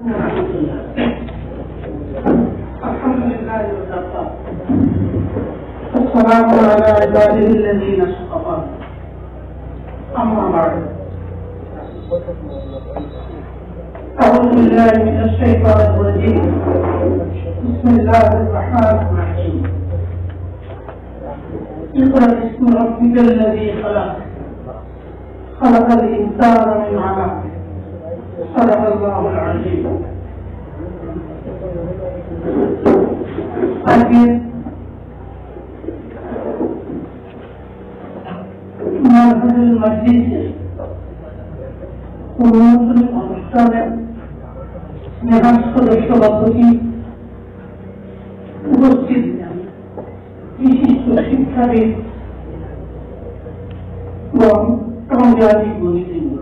الحمد لله وكفى والسلام على عباده الذين اصطفى أما بعد أعوذ بالله من الشيطان الرجيم بسم الله الرحمن الرحيم اقرأ باسم ربك الذي خلق خلق الإنسان من علق صدق الله العظيم আজকে মাহফিল মসজিদে উন্মোচনী অনুষ্ঠানে স্নেহাস্ত সভাপতি উপস্থিত বিশিষ্ট শিক্ষাবিদ এবং জাতি গণিতবৃন্দ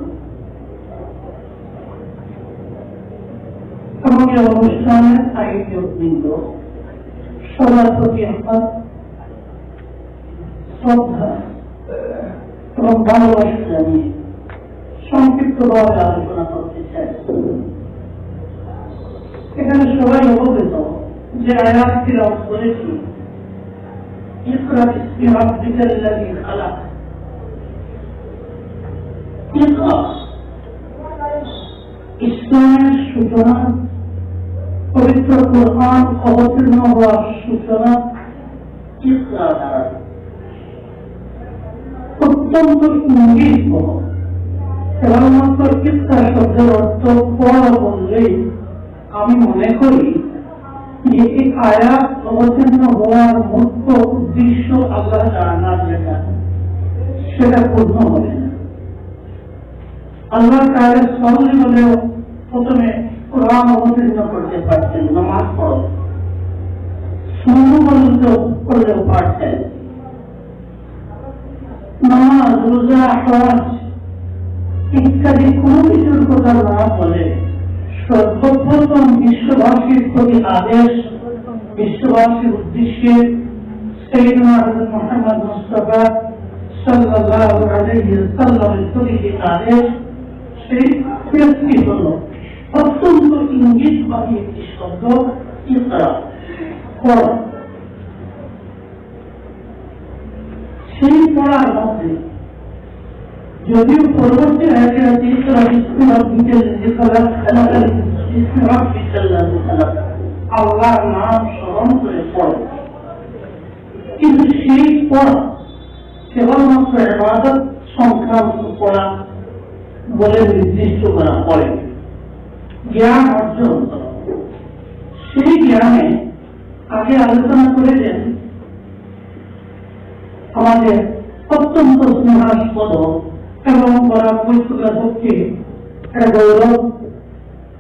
এবং এই অনুষ্ঠানের আয়োজকবৃন্দ সবার প্রতি আমার শ্রদ্ধা এবং ভালোবাসা জানিয়ে সংক্ষিপ্তভাবে আলোচনা করতে চাই। এখানে সবাই অবগত যে আয়াত তিলাওয়াত করেছি, ইকরা বিসমি রাব্বিকাল লাযী খালাক। ইকরা ইসলামের সূচনা, পবিত্র কোরআন অবতীর্ণ হওয়ার সূচনা ইকরা দ্বারা। অত্যন্ত ইঙ্গিতবহ কেবলমাত্র ইকরা শব্দের অর্থ পড়া বললেই আমি মনে করি যে এই আয়াত অবতীর্ণ হওয়ার মুখ্য উদ্দেশ্য আল্লাহ জানার যেটা সেটা পূর্ণ হবে না। আল্লাহ তাআলা সরল বলেও প্রথমে কোরআন অবতীর্ণ করতে পারতেন, নামাজ পড়ো সুন্নত করলেও পারতেন। নামাজ, রোজা, হজ ইত্যাদি কোন কিছুর কথা না বলে সর্বপ্রথম বিশ্ববাসীর প্রতি আদেশ, বিশ্ববাসীর উদ্দেশ্যে সাইয়েদনা হযরত মুহাম্মদ মুস্তাফা সাল্লাল্লাহু আলাইহি ওয়াসাল্লামের প্রতি যে আদেশ, সেই আদেশটি হল অত্যন্ত ইঙ্গিতবাহী একটি শব্দ, ইকরা, পড়া। সেই পড়ার মধ্যে যদিও পরবর্তী আয়াতে আছে ইকরা বিসমি রাব্বিকাল লাযী খালাক খালাকাল বিসমি রাব্বিকাল লাযী খালাক, আল্লাহর নাম স্মরণ করে পড়ো, কিন্তু সেই পড়া কেবলমাত্র ইবাদত সংক্রান্ত পড়া বলে নির্দিষ্ট করা হয়। জ্ঞান অর্জন করা, সেই জ্ঞানে আগে আলোচনা করেছেন আমাদের অত্যন্ত স্নেহাস্পদ এবং পরামর্শকের পক্ষে গৌরব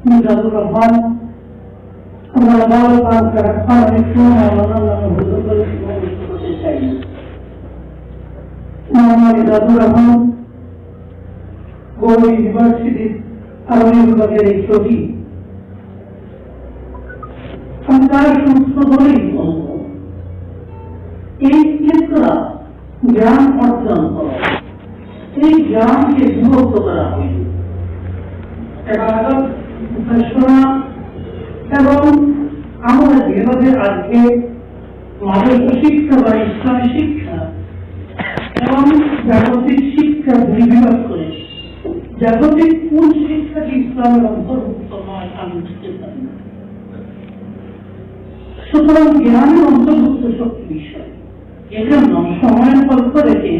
মিজানুর রহমান, আমরা ভালো কাজ করার কারণে করতে চাই। মোহাম্মদ মিজানুর রহমান গৌরব ইউনিভার্সিটির আরবি বিভাগের এই ছবি তার সূত্র ধরেই বলব, এই ইকরা জ্ঞান অর্জন করা, এই জ্ঞানকে বিভক্ত করা হয়নি। ইবাদত, উপাসনা এবং আমরা যেভাবে আজকে মানব শিক্ষা বা ইসলামী শিক্ষা এবং জাগতিক শিক্ষা দুই বিভাগ করেছি, জাগতিক কোন শিক্ষাটি ইসলামের অন্তর্ভুক্ত নয় আমি বুঝতে পারি না। সুতরাং জ্ঞানের অন্তর্ভুক্ত শক্তি বিষয়, এজন্য সময়ের পক্ষ রেখে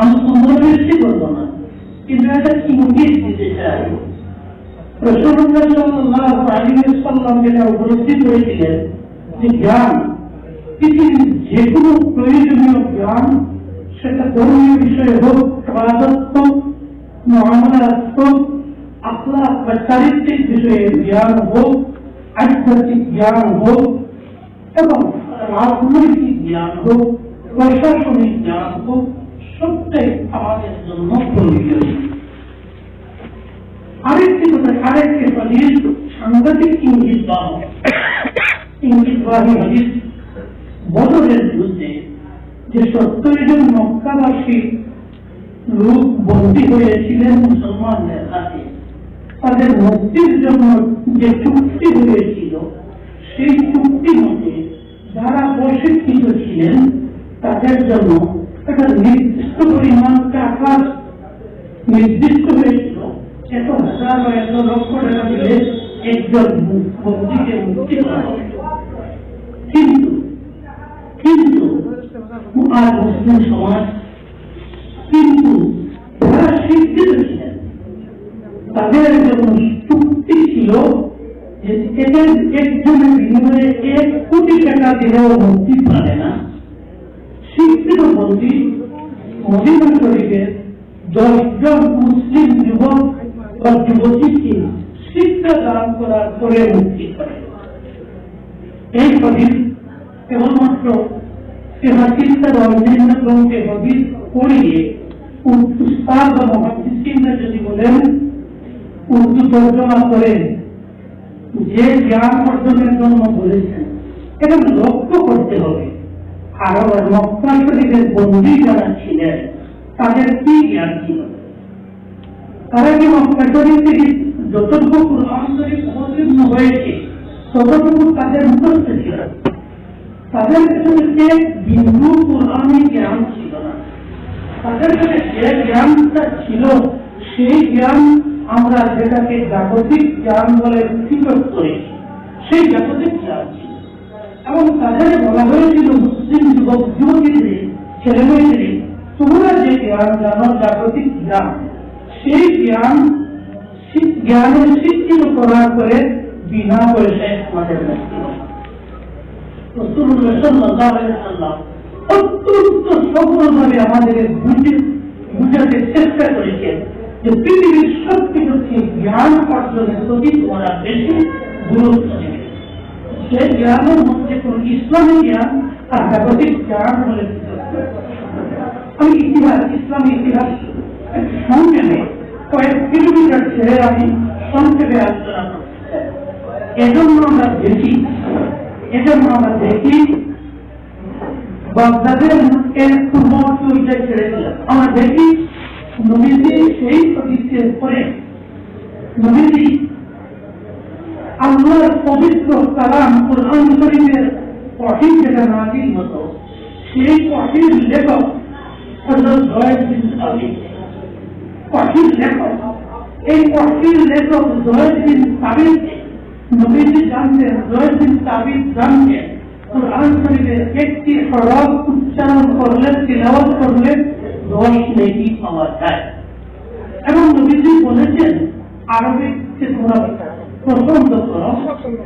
আমি পুনরাবৃত্তি করবো না, কিন্তু একটা ইঙ্গিত দিতে চাই। রাসূলুল্লাহ সাল্লাল্লাহু আলাইহি ওয়াসাল্লাম যেটা উপলব্ধি করেছিলেন যে জ্ঞান পৃথিবীর যে কোনো প্রয়োজনীয় জ্ঞান, সেটা ধর্মীয় বিষয়ে হোক, ইবাদত হোক, মুআমালাত হোক, আখলাক বা চারিত্রিক বিষয়ে জ্ঞান হোক, আধ্যাত্মিক জ্ঞান হোক এবং রাজনৈতিক জ্ঞান হোক, প্রশাসনিক জ্ঞান হোক, সবটাই আমাদের জন্য প্রয়োজন। আরেকটি কথা, আরেকটি হাদিস সাংঘাতিক ইঙ্গিতবাহী হাদিস বদরের যুদ্ধে যে 70 জন মক্কাবাসী লোক বন্দী হয়েছিলেন মুসলমানদের হাতে, তাদের মুক্তির জন্য যে চুক্তি হয়েছিল সেই চুক্তি মতে যারা প্রশিক্ষিত ছিলেন তাদের জন্য একটা নির্দিষ্ট পরিমাণ টাকা নির্দিষ্ট হয়েছিল। এত হাজার বা এত লক্ষ টাকা দিলে একজন বন্দীকে মুক্তি করা হবে। কিন্তু কিন্তু আর মুসলিম সমাজ কিন্তু যারা শিক্ষিত ছিলেন তাদের জন্য চুক্তি ছিল যে এদের একজনের বিনিময়ে 1 কোটি টাকা দিলেও মুক্তি পাবে না। শিক্ষিত বন্দী মদিনা শরীফের 10 জন মুসলিম যুবক বা যুবতীকে শিক্ষা দান করার পরে মুক্তি করে। এই হাদিস কেবলমাত্র হাদিসের অন্যান্য গ্রন্থে হাদিস পড়িয়ে উস্তাদ বা মুহাদ্দিসিনরা যদি বলেন উর্দু তর্জমা করেন যে জ্ঞান অর্জনের জন্য বলেছেন এটা লক্ষ্য করতে হবে। আরব মক্কা শরীফের বন্দী যারা ছিলেন তাদের কি জ্ঞান ছিল? তারা কি মক্কা শরীফ থেকে যতটুকু কুরআন শরীফ অবতীর্ণ হয়েছে ততটুকু তাদের মুখস্থ ছিল? তাদের কাছে বিন্দু কুরআনি জ্ঞান ছিল না। তাদের কাছে যে জ্ঞানটা ছিল সেই জ্ঞান আমরা যেটাকে জাগতিক জ্ঞান বলে পৃথক করেছি, সেই জাগতিক জ্ঞান ছিল। এবং তাদের বলা হয়েছিল মুসলিম যুবক যুবতীদের ছেলেমেয়েদের তোমরা যে জ্ঞান জানো জাগতিক জ্ঞান, সেই জ্ঞানের শিক্ষিত করার করে বিনা পয়সায় আমাদের রাসূলুল্লাহ সাল্লাল্লাহু আলাইহি ওয়াসাল্লাম অত্যন্ত সফলভাবে আমাদের বুঝাতে চেষ্টা করেছেন যে পৃথিবীর সবকিছুকে জ্ঞান অর্জনের প্রতি ওরা বেশি গুরুত্ব দেবে। সে জ্ঞানের মধ্যে কোন ইসলামী জ্ঞান আর জাগতিক জ্ঞান বলে আমি ইসলামী ইতিহাস সংক্ষেপে কয়েক কিলোমিটার ছেড়ে আমি সংক্ষেপে আলোচনা করতে চাই। এজন্য আমরা দেখি বাগদাদের পূর্ববর্তী ওইটা ছেড়েছিলাম। আমরা দেখি নবীজি সেই হাদিসের পরে নবীজি আল্লাহর পবিত্র কালাম কুরআন শরীফের ওহী যেটা নাযিল হতো সেই ওহীর লেখক হযরত জয়েদ বিন সাবিত। ওহীর লেখক এই ওহীর লেখক জয়েদ বিন সাবিত নবীজি জানতেন, জয়েদ বিন সাবিত জানতেন কুরআন শরীফের একটি হরফ উচ্চারণ করলে তিলাওয়াত করলে 10 নেকি পাওয়া যায়। এবং নবীজি বলেছেন আরবিকে তোমরা পছন্দ করো,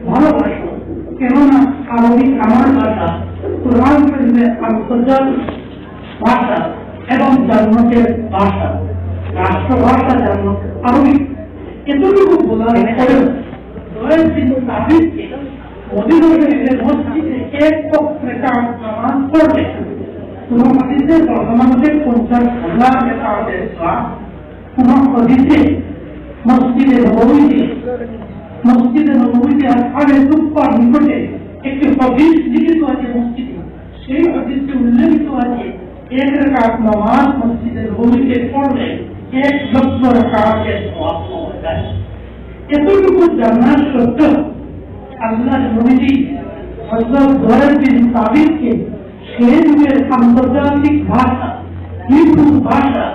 ভালোবাসো, কেননা আরবি আমার ভাষা, কুরআন শরীফের আন্তর্জাতিক ভাষা এবং জান্নাতের ভাষা, রাষ্ট্রভাষা জান্নাত আরবি। এতটুকু বলার পরেও জয়েদ বিন সাবিতকে মদিনা শরীফের মসজিদে এক রাকাত নামাজ পড়লে কোন হাদিসে বর্তমানে 50,000 রাকাতের সওয়াব, কোন হাদিসে মসজিদে নববীতে আসহাবে সুফার নিকটে একটি হাদিস লিখিত আছে মসজিদে, সেই হাদিসে উল্লেখিত আছে 1 রাকাত নামাজ মসজিদে নববীতে পড়লে 1,00,000 রাকাতের সওয়াব পাওয়া যায়। এতটুকু জানার সত্ত্বেও আল্লাহর নবীজি হযরত জয়েদ বিন সাবিতকে সেই যুগের আন্তর্জাতিক ভাষা হিব্রু ভাষা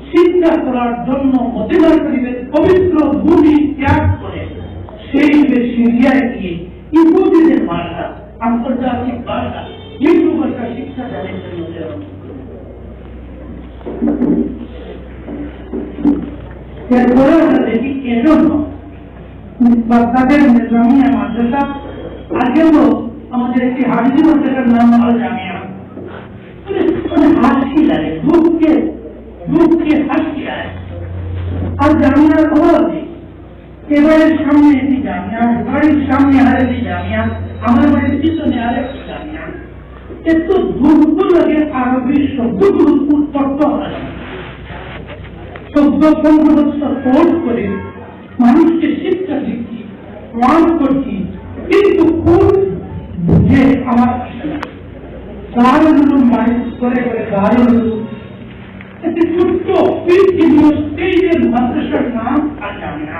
শিক্ষা করার জন্য মদিনা শরীফের পবিত্র ভূমি ত্যাগ করে সেই যুগে সিরিয়ায় গিয়ে ইহুদিদের ভাষা, আন্তর্জাতিক ভাষা হিব্রু ভাষা শিক্ষা দেওয়ার জন্য প্রেরণ। এরপরে আমরা দেখি এজন্য বাগদাদের নিজামিয়া মাদ্রাসা, আগেও আমাদের একটি হাদিসি মাদ্রাসার নাম হলো জামিয়া। হাসি লাগে, দুঃখে হাসি লাগে। আর জামিয়ার খবর নেই, এবারের সামনে একটি জামিয়া, বাড়ির সামনে আরেকটি জামিয়া, আমার বাড়ির পিছনে আরেকটি জামিয়া। এত দুঃখ লাগে আরবি শব্দগুলো উৎপত্ত হয়। 14-15 বছর কোর্স করে মানুষকে শিক্ষা দিচ্ছি, ওয়াজ করছি, কিন্তু কোন বুঝে আমার আসে না। দারুল উলুম মাইজ করে দারুল উলুম একটি ছোট্ট স্টেজের মাদ্রাসার নাম আজাম। জামিয়া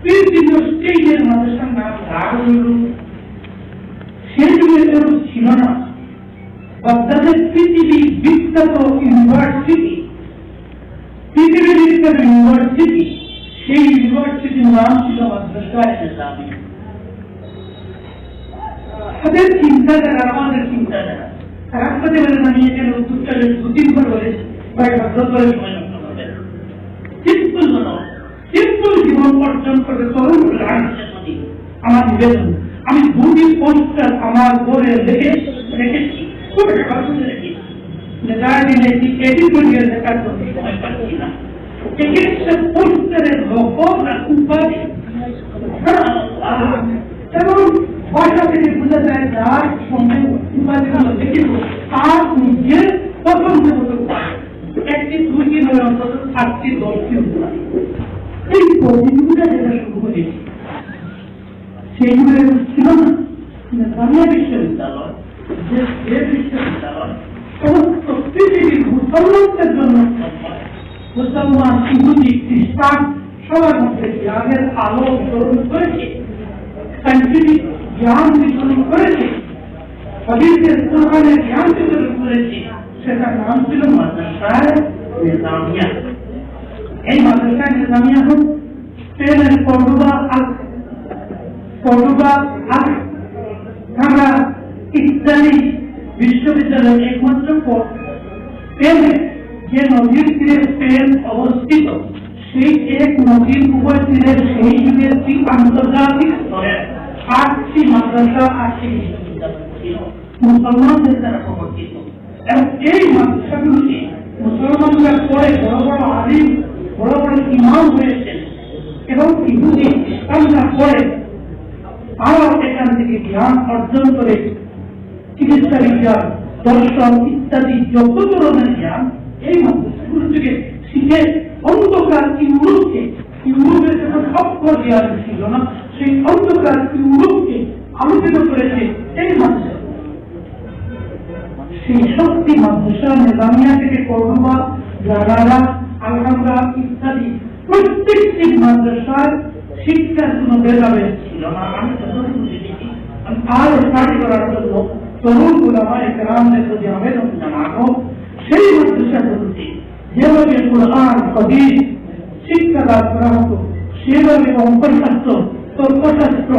বিভিন্ন স্টেজের মাদ্রাসার নাম দারুল উলুম। সেই যুগে এরূপ ছিল না। বাগদাদের পৃথিবী বিখ্যাত ইউনিভার্সিটি, পৃথিবীর বিখ্যাত ইউনিভার্সিটি, সেই ইউনিভার্সিটির নাম ছিল মাদ্রাসায়ে নিজামিয়া। তাদের চিন্তাধারা আমাদের চিন্তাধারা রাস্তাতে বলে আমি এখানে উত্তরকালের দুদিনভর বলে সিম্পল বানাও, সিম্পল জীবন অর্জন করবে তরুণ আমার নিবেদন। আমি দুটি পোস্টার আমার ঘরে রেখেছি, খুব রেখেছি, এডিটোরিয়াল লেখার জন্য সময় পাচ্ছি না। একটা পোস্টারের লক্ষ্য উপাধি এবং ভাষা থেকে বোঝা যায় যার সময় উপাধিগুলো দেখিব তার নিজের পছন্দ মতো একটি দুইটি নয় অন্তত 7টি 10টি উপাধি। এই প্রতিযোগিতা যেটা শুরু করেছি সেইগুলো ছিল না। জামিয়া বিশ্ববিদ্যালয়, যে বিশ্ববিদ্যালয় সমস্ত পৃথিবীর মুসলমানদের জন্য, মুসলমান, ইহুদি, খ্রিস্টান সবার মধ্যে জ্ঞানের আলো বিতরণ করেছে, সাইন্টিফিক জ্ঞান বিতরণ করেছে, হাদিসের কোরআনের জ্ঞান বিতরণ করেছে। সেটার নাম ছিল মাদ্রাসায়ে নিজামিয়া। এই মাদ্রাসায়ে নিজামিয়া হল স্পেনের কর্ডোবা, ঢাকা ইত্যাদি বিশ্ববিদ্যালয়ের একমাত্র পথ। স্পেনে যে নদীর তীরে স্পেন অবস্থিত, সেই এক নদীর উভয় তীরের সেই যুগের আন্তর্জাতিক স্তরের 8টি মাদ্রাসা, 8টি বিশ্ববিদ্যালয় ছিল মুসলমানদের দ্বারা প্রবর্তিত। এবং এই মাদ্রাসাগুলোকে মুসলমানরা পরে বড় বড় আলিম, বড় বড় ইমাম হয়েছেন এবং ইহুদি খ্রিস্টানরা পরে তারাও এখান থেকে জ্ঞান অর্জন করে চিকিৎসা বিজ্ঞান, দর্শন ইত্যাদি যত ধরনের জ্ঞান এই মাদ্রাসাগুলো থেকে শিখে অন্ধকার ইউরোপের যখন অক্ষর জ্ঞান ছিল না, সেই অন্ধকার ইউরোপকে আলোচিত করেছে এই মাদ্রাসা। সেই শক্তি মাদ্রাসা নিজামিয়া থেকে কর্ডোবা, গ্রানাডা, আলহামরা ইত্যাদি প্রত্যেকটি মাদ্রাসার শিক্ষার কোন ভেদাভেদ ছিল না। আমি যতটুকু দেখেছি, আমি আরো স্টাডি করার জন্য তরুণ উলামায়ে কেরামদের প্রতি আবেদন জানাবো, সেই মাদ্রাসাগুলোতে যেভাবে কোরআন, হাদিস শিক্ষা লাভ করা হতো, সেভাবে অঙ্কশাস্ত্র, তর্কশাস্ত্র,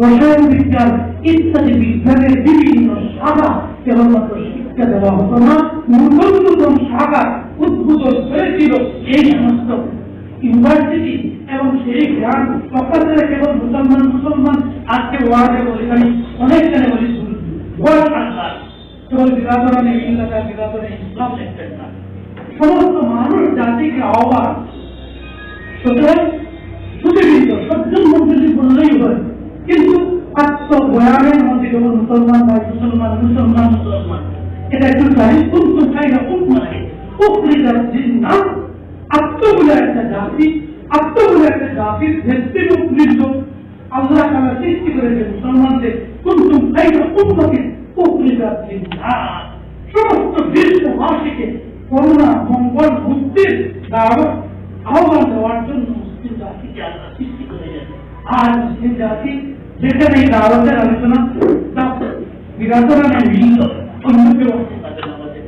রসায়ন বিজ্ঞান ইত্যাদি বিজ্ঞানের বিভিন্ন শাখা কেবলমাত্র শিক্ষা দেওয়া হতো না, নতুন নতুন শাখা উদ্বোধন হয়েছিল এই সমস্ত ইউনিভার্সিটি। এবং সেই জ্ঞান প্রকাশের কেবল মুসলমান আজকে ওয়ার্ডে বলি, আমি অনেকখানে বলি কেবল বিরাদরণে ইল্লাহ, বিরাদরণে ইসলাম লিখতেন না, সমস্ত মানুষ জাতিকে আহ্বান। সুতরাং সুবিদিত সজ্জন মন্ত্রী বললেই হয়, কিন্তু আত্মবয়ানের মধ্যে কেবল মুসলমান ভাই মুসলমান, মুসলমান মুসলমান, এটা একটু জানি কোন চাইনা কোন মানে না। আত্মগুলো একটা জাতি, আত্মগুলো একটা জাতির ভিত্তিমূল আল্লাহ তাআলা সৃষ্টি করেছে মুসলমানদের কুনতুম খায়রা উম্মাতিন উখরিজাত লিন-নাস, সমস্ত বিশ্ববাসীকে করুণা, মঙ্গল, মুক্তির দাওয়াত আহ্বান দেওয়ার জন্য মুসলিম জাতিকে আল্লাহ সৃষ্টি করেছেন। আর মুসলিম জাতি যেখানে এই দাওয়াতের আলোচনা বিরাদরণে ভিন্ন, অন্য কেউ তাদের আমাদের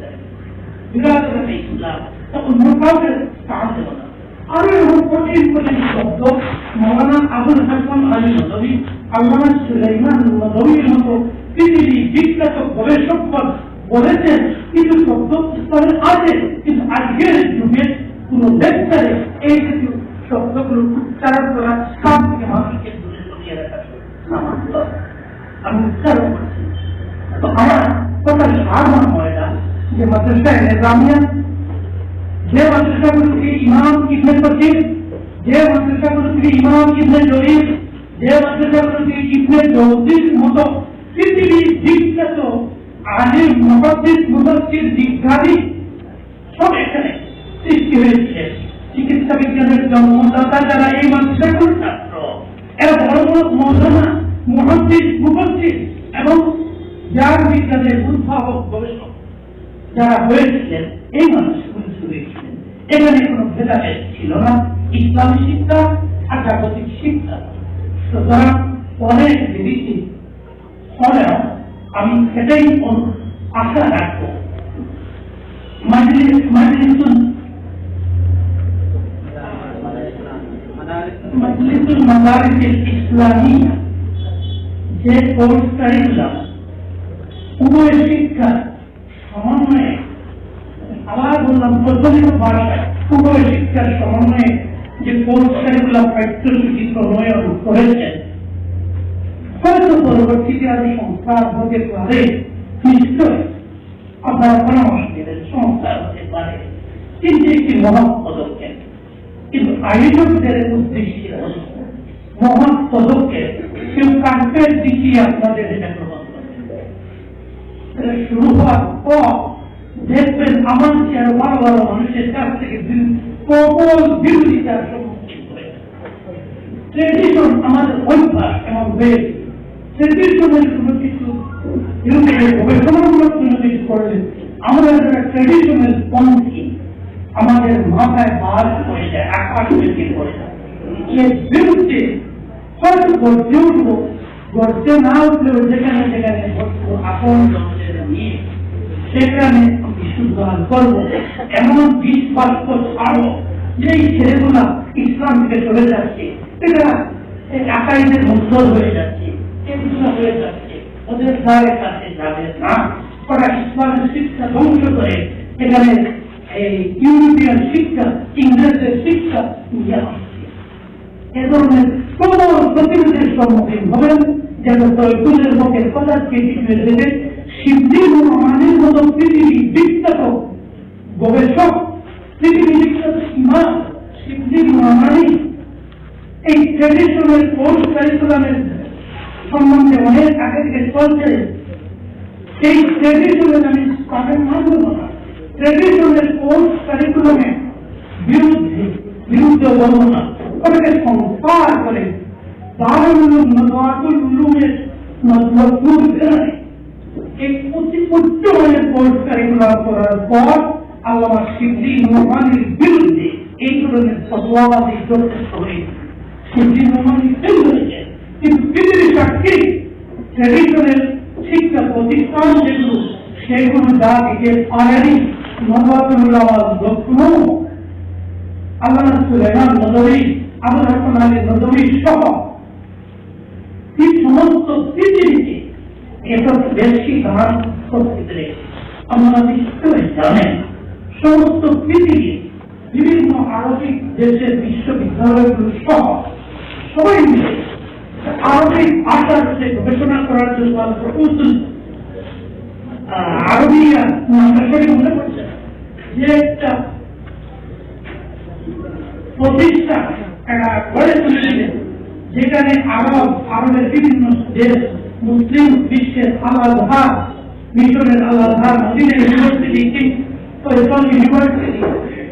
বিরাদরণে ইসলাম অন্য কাউকে স্থান দেব না। আরো এমন কঠিন কঠিন শব্দ মৌলানা আবুল হাসান আলী নদভী, আল্লামা সুলাইমান নদভীর মতো পৃথিবী বিখ্যাত গবেষকগণ বলেছেন, কিছু শব্দ স্তরে আছে, কিন্তু আজকের যুগে কোন লেকচারে এই কিছু শব্দগুলো উচ্চারণ করা সব থেকে মানুষকে দূরে সরিয়ে রাখা সামান্য। আমি উচ্চারণ করছি তো আমার কথা সাধারণ হয় না যে মাদ্রাসায়ে নিজামিয়া, যে মাদ্রাসাগুলোকে ইমাম ইবনে কাসির, যে মাদ্রাসাগুলোকে ইমাম ইবনে জরির, যে মাদ্রাসাগুলোকে ইবনে জওজির মতো পৃথিবীর বিখ্যাত আলিম, মুহাদ্দিস, মুফাসসির, বিজ্ঞানী সব এখানে সৃষ্টি হয়েছে। চিকিৎসা বিজ্ঞানের জন্মদাতা যারা এই মাদ্রাসাগুলোর ছাত্র, এরা বড় বড় মৌলানা, মুহাদ্দিস, মুফাসসির এবং জ্ঞান বিজ্ঞানের উদ্ভাবক, গবেষক যারা হয়েছিলেন এই মানুষগুলো শুরু হয়েছিলেন। এখানে কোনো ভেদাভেদ ছিল না। ইসলামী শিক্ষা জাগতিক শিক্ষা। সুতরাং অনেক ভেবেছি, ফলেও আমি সেটাই আশা রাখবো মাজলিসুল মাদারিস ইসলামিয়া যে কোর্স কারিকুলাম উভয় শিক্ষা সমন্বয়ে, আবার বললাম প্রচলিত ভাষায় উভয় শিক্ষার সমন্বয়ে যে কোর্স কারিকুলাম পাঠ্যসূচি প্রণয়ন করেছেন, হয়তো পরবর্তীতে আরো সংস্কার হতে পারে, নিশ্চয় আপনারা পরামর্শ দেবেন সংস্কার হতে পারে, কিন্তু একটি মহৎ পদক্ষেপ। কিন্তু আয়োজকদের উদ্দেশ্যে মহৎ পদক্ষেপ কেউ কার্পেট দিকে আপনাদের এটা গ্রহণ করবে। শুরু হওয়ার পর দেখবেন আমার চেয়ে বড় বড় মানুষের কাছ থেকে প্রবল বিরোধিতার সম্মুখীন হয়েছে। ট্রেডিশন আমাদের অভ্যাস এমন হয়েছে, ট্রেডিশনের কোনো কিছু গবেষণামূলক কোনো কিছু করলে আমরা ট্রেডিশনাল পন্থী আমাদের মাথায় বাদ হয়ে যায়, আকাশ বেশি পড়ে যায়। এর বিরুদ্ধে হয়তো গড়তে উঠবো, গড়তে না উঠলেও যেখানে যেখানে ঘটবো আপন নিয়ে সেখানে বিশুদ্ধান করবো, এমন বিশ্বাস ছাড়বো যে এই ছেলেগুলা ইসলাম থেকে চলে যাচ্ছে, এটা আকাইদের মুগ্ধ হয়ে যাচ্ছে, এগুলো হয়ে যাচ্ছে, ওদের দ্বারের কাছে যাবে না। ওরা ইসলামের শিক্ষা ধ্বংস করে এখানে এই ইউরোপিয়ান শিক্ষা, ইংরেজের শিক্ষা নিয়ে আসছে। এ ধরনের প্রবল প্রতিরোধের সম্মুখীন হবেন, যেন তৈতুলের মুখের কথা কেটে ফেলে দেবে। শিবলি রহমানের মতো পৃথিবী বিখ্যাত গবেষক, পৃথিবী বিখ্যাত ইমাম শিবলি রহমানি এই ট্রেডিশনাল কোর্স কারিকুলামের সম্বন্ধে অনেক আগে থেকে চলছে। এই ট্রেডিশনাল আমি তাদের মানব না, ট্রেডিশনাল কোর্স কারিকুলামের বিরুদ্ধে বর্ণনা ওটাকে সংস্কার করে দারুল উলুম নওয়াতুল উলুমের মতলব বেরোয়। এই উচ্চমানের কোর্স কারিকুলাম করার পর আল্লামা শিবলি রহমানির বিরুদ্ধে এই ধরনের ফতোয়াবাদী যথেষ্ট হয়েছে। শিবলি রহমানি ফেল হয়েছে, কিন্তু পৃথিবীর সাক্ষী ট্রেডিশনাল শিক্ষা প্রতিষ্ঠান যেগুলো সেগুলো যা দিতে পারেনি। নওয়াতুল্লাহ লক্ষ্ণ, আল্লামা সুলাইমান নদভী, আবুল হাসান আলী নদভী সহ এই সমস্ত পৃথিবীতে এসব বেশি ধারণ করতে রেখেছে। আমরা নিশ্চয় জানেন সমস্ত পৃথিবী বিভিন্ন আরবিক দেশের বিশ্ববিদ্যালয়গুলো সহ সবাই মিলে আরবিক ভাষার যে গবেষণা করার জন্য আরবিয়া মনে করছে যে একটা প্রতিষ্ঠা গড়ে তুলেছিলেন, যেখানে আরবের বিভিন্ন দেশ, মুসলিম বিশ্বের আল-আজহার, মিশরের Al-Azhar, Medina university, Faisal university,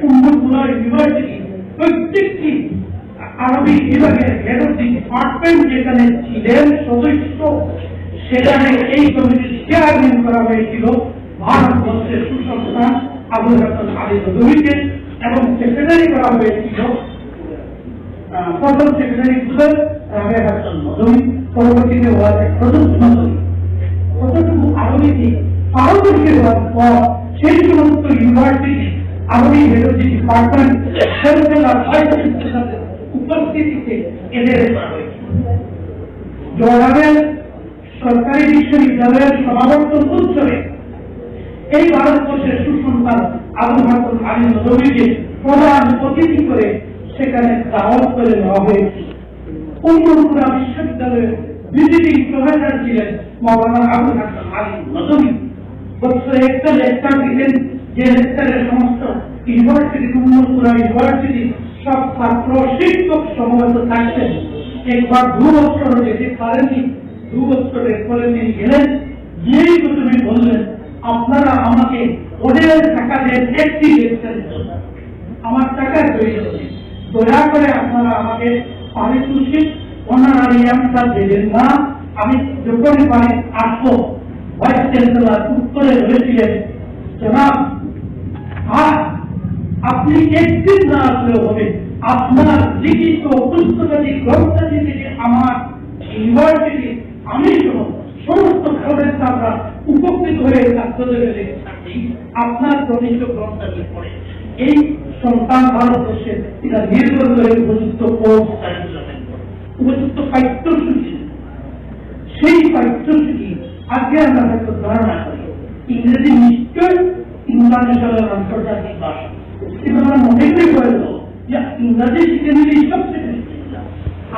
Ummul university, প্রত্যেকটি আরবি বিভাগের হেড অফ দি ডিপার্টমেন্ট যেখানে ছিলেন সদস্য, সেখানে এই কমিটির চেয়ারম্যান করা হয়েছিল ভারতবর্ষের সুসংস্থান আবুল হাসান আলী নদভীকে, এবং সেক্রেটারি করা হয়েছিল প্রথম সেক্রেটারি ছিলেন রাবে হাসান নদভী, পরবর্তীতে প্রথম নদভী। কতটুকু আরবিতে পারদর্শী হওয়ার পর সেই সমস্ত ইউনিভার্সিটি আরবি হেড অফ দি ডিপার্টমেন্ট উপস্থিতিতে এদের করা হয়েছে। জওহরের সরকারি বিশ্ববিদ্যালয়ের সমাবর্তন উৎসবে এই ভারতবর্ষের সুসংস্থান আবুল হাসান আলী নদভীকে প্রধান অতিথি করে সেখানে দাওয়াত করে নেওয়া হয়েছে। উম্মুলকুরা বিশ্ববিদ্যালয়ের ভিজিটিং প্রফেসর ছিলেন মওলানা আবুল হাসান আলী নদভী। বছরে একটা লেকচার দিলেন, যে লেকচারের সমস্ত ইউনিভার্সিটি, উম্মুলকুরা ইউনিভার্সিটি সব ছাত্র শিক্ষক সমবেত থাকতেন। একবার 2 বছর যেতে পারেননি, 2 বছরের পরে তিনি গেলেন, গিয়েই প্রথমে বললেন, আপনারা আমাকে ওদের টাকা দিয়ে একটি লেকচার দিন, আমার টাকায় প্রয়োজন নেই, দয়া করে আপনারা আমাকে পারিতোষিক অনারারিয়ামটা দেবেন না। আমি যখনই পারি আসবো। ভাইস চ্যান্সেলর উত্তরে বলেছিলেন, জনাব আপনি একদিন না আসলেও হবে, আপনার লিখিত পুস্তকাদি গ্রন্থাদি থেকে আমার ইউনিভার্সিটি আমি সমস্ত প্রফেসররা উপকৃত হয়ে ছাত্রদের লেকচারটি আপনার প্রণীত গ্রন্থাদি পড়ে এই সন্তান ভারতবর্ষের এটা নির্ভর করে উপযুক্ত কোর্স উপযুক্ত পাঠ্যসূচি সেই পাঠ্যসূচি আজকে আমরা হয়তো ধারণা করি ইংরেজি নিশ্চয় ইন্টারন্যাশনাল আন্তর্জাতিক ভাষা, কিন্তু আমরা মনে করি বলবো যে ইংরাজি শিখে নিলেই সবচেয়ে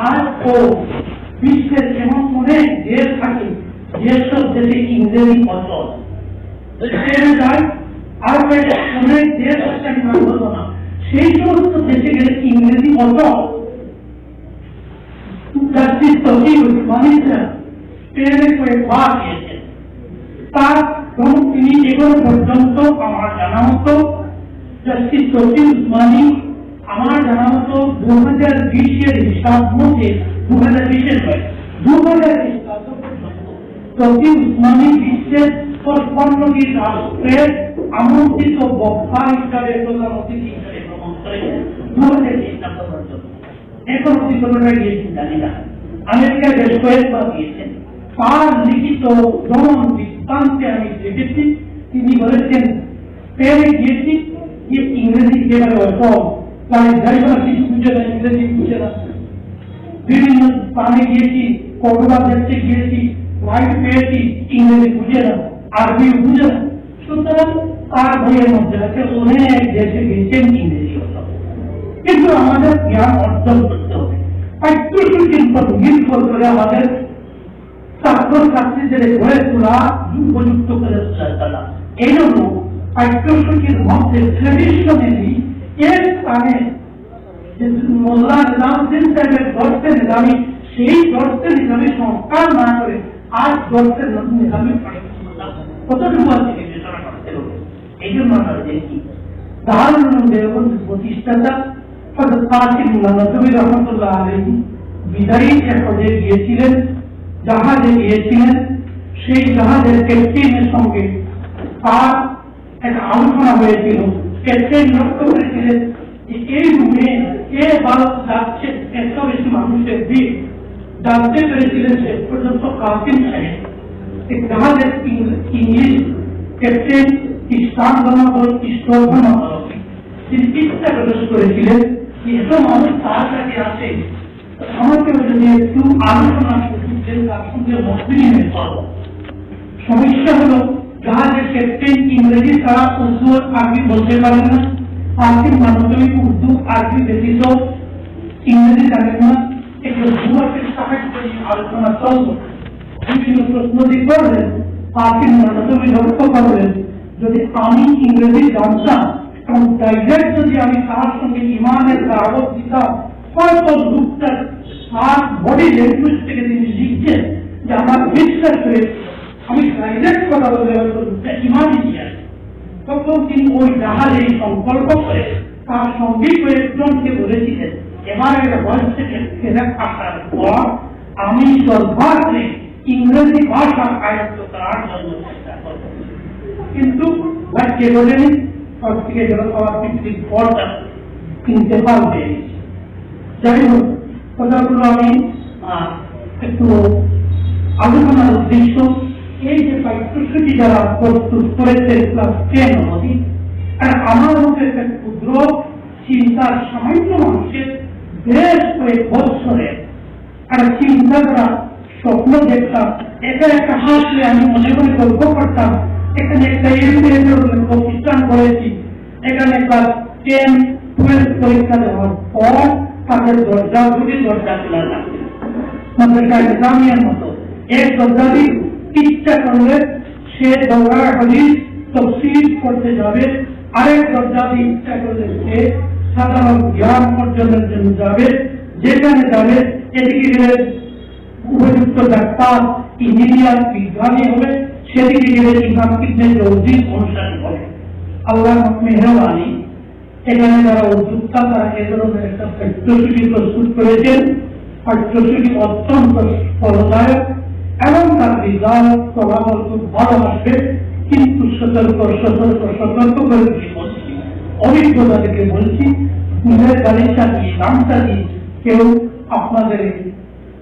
আর ও বিশ্বের এমন অনেক দেশ থাকে যেসব দেশে ইংরেজি অচল যায়, আর অনেক দেশ আছে আমি নাম বলবো না, সেই সমস্ত দেশে গেলে ইংরেজি অচল। জাস্টিস তকিব উসমানিরা স্পেনে কয়েকবার গিয়েছেন, তার তিনি এখনো পর্যন্ত আমার জানা মতো জাস্টিস তকিব উসমানি আমার জানা মতো 2020 হিসাব মধ্যে 2020 হয় 2000 খ্রিস্টাব্দ পর্যন্ত তকিব উসমানি বিশ্বের 55টি রাষ্ট্রের আমন্ত্রিত বক্তা হিসাবে প্রধান অতিথি হিসাবে ভ্রমণ করেছেন 2000 খ্রিস্টাব্দ পর্যন্ত। এখন অতিক্রমণটা গিয়েছেন জানি না, আমেরিকা বেশ কয়েকবার গিয়েছেন। তার লিখিত ভ্রমণ বৃত্তান্তে আমি দেখেছি তিনি বলেছেন স্পেনে গিয়েছি যে ইংরেজি একেবারে অসম, তাই ড্রাইভারটি বুঝে না, ইংরেজি বুঝে না। বিভিন্ন স্থানে গিয়েছি, কর্ডোবা দেশে গিয়েছি, ফ্লাইট পেয়েছি, ইংরেজি বুঝে না, আরবি বুঝে না। সুতরাং তার বইয়ের মধ্যে আছে অনেক দেশে গিয়েছেন ইংরেজি অসম, কিন্তু আমাদের জ্ঞান অর্জন করতে হবে পাঠ্যসূচির উপর নির্ভর করে আমাদের ছাত্রছাত্রীদের গড়ে তোলা উপযুক্ত করে তোলা। এই জন্য পাঠ্যসূচির মধ্যে ট্রেডিশনালি এর স্থানে যে মোল্লা নিজামুদ্দিন সাহেবের দর্শে নিজামী, সেই দর্শে নিজামী সংস্কার না করে আজ দর্শে নিজামী কতটুকু আছে বিবেচনা করতে হবে। এই জন্য আমরা দেখি দারুল দেওবন্দ প্রতিষ্ঠাতা হযরত কাসিম নদভী রহমাতুল্লাহ আলাইহি বিদায়ী হজে গিয়েছিলেন, জাহাজে গিয়েছিলেন। সেই জাহাজের ক্যাপ্টেনের সঙ্গে তার একটা আলোচনা হয়েছিল। ক্যাপ্টেন লক্ষ্য করেছিলেন যে এই রুমে কে ভারত যাচ্ছে, এত বেশি মানুষের ভিড়, জানতে পেরেছিলেন শেষ পর্যন্ত কাসিম সাহেব। এই জাহাজের ইংলিশ ক্যাপ্টেন ইসলাম ধর্মাবল ঈশ্বর ধর্মাবল তিনি ইচ্ছা প্রকাশ করেছিলেন যে এত মানুষ তার কাছে আসে, আমাকে যদি একটু আলোচনা করছেন তার সঙ্গে মতবিনিময় করব। সমস্যা হলো জাহাজের ক্যাপ্টেন ইংরেজি ছাড়া উর্দু আরবি বলতে পারেন না, আর্থিক মানবিক উর্দু আরবি ব্যতীত ইংরেজি জানেন না। একটু যুবকের সাহায্য আলোচনা চলব, বিভিন্ন প্রশ্ন দিয়ে করলেন, আর্থিক মানবিক লক্ষ্য করলেন যদি আমি ইংরেজি জানতাম এবং ডাইরেক্ট যদি আমি তার সঙ্গে ইমানের দাওয়াত দিতাম, হয়তো লোকটা তার বডি ল্যাঙ্গুয়েজ থেকে তিনি লিখছেন যে আমার বিশ্বাস হয়েছে, আমি ডাইরেক্ট কথা বলে হয়তো লোকটা ইমানই দিয়ে আসে। তখন তিনি ওই জাহাজে সংকল্প করে তার সঙ্গে কয়েকজনকে বলেছিলেন এবারে বয়স থেকে ফেরা আসার পর আমি সর্বাগ্রে ইংরেজি ভাষা আয়ত্ত করার জন্য চেষ্টা করব। কিন্তু ভাগ্যে বলেনি সব থেকে যেন সবার পৃথিবীর পরটা ইন্তেকাল হয়ে গেছে। যাই হোক, কথাগুলো আমি একটু আলোচনার উদ্দেশ্য এই যে পাঠ্যসূচি যারা প্রস্তুত করেছে ক্লাস 10 অবধি, আর আমার মধ্যে একটা ক্ষুদ্র চিন্তার সামান্য মানুষের বেশ কয়েক বৎসরের একটা চিন্তা করা স্বপ্ন দেখতাম। এটা একটা হাসলে আমি মনে মনে গল্প করতাম, এখানে একটা প্রতিষ্ঠান করেছি, এখানে ক্লাস 10, 12 পরীক্ষা দেওয়ার পর তাদের দরজা দুটি দরজা খোলা থাকবে, মাদ্রাসা নিজামিয়ার মতো। এক দরজা দিয়ে ইচ্ছা করলে সে দৌড়ার হাদিস তফসির করতে যাবে, আরেক দরজা দিয়ে ইচ্ছা করলে সে সাধারণ জ্ঞান অর্জনের জন্য যাবে। যেখানে যাবে এদিকে গেলে উপযুক্ত ডাক্তার, ইঞ্জিনিয়ার, বিজ্ঞানী হবে, সেদিকে গেলে ইমাম ইবনে জৌজি অনুসারী হবে। আল্লাহ মেহরবানি, এখানে যারা উদ্যোক্তা তারা এ ধরনের একটা পাঠ্যসূচি প্রস্তুত করেছেন। পাঠ্যসূচি অত্যন্ত ফলদায়ক এবং তার রেজাল্ট ফলাফল খুব ভালো আসবে, কিন্তু সতর্ক করে বলছি, অভিজ্ঞতা থেকে বলছি নিজের গালিচা দিয়ে গামছা দিয়ে কেউ আপনাদের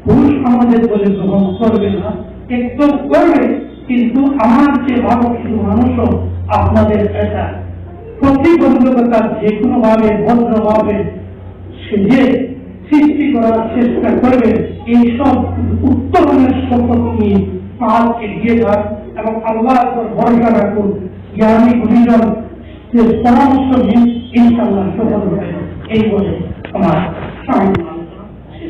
পুরুষ আমাদের বলে গ্রহণ করবে না, একটু করবে, কিন্তু আমার যে ভালো কিছু মানুষও আপনাদের এটা প্রতিবন্ধকতার যে কোনো ভাবে ভদ্রভাবে সেজে সৃষ্টি করার চেষ্টা করবে। এইসব উত্তরণের শপথ নিয়ে পাল এগিয়ে যান এবং আল্লাহ ভরসা রাখুন। জ্ঞানী গুণীজন যে পরামর্শ নিন, ইনশাআল্লাহ সফল হবে। এই বলে আমার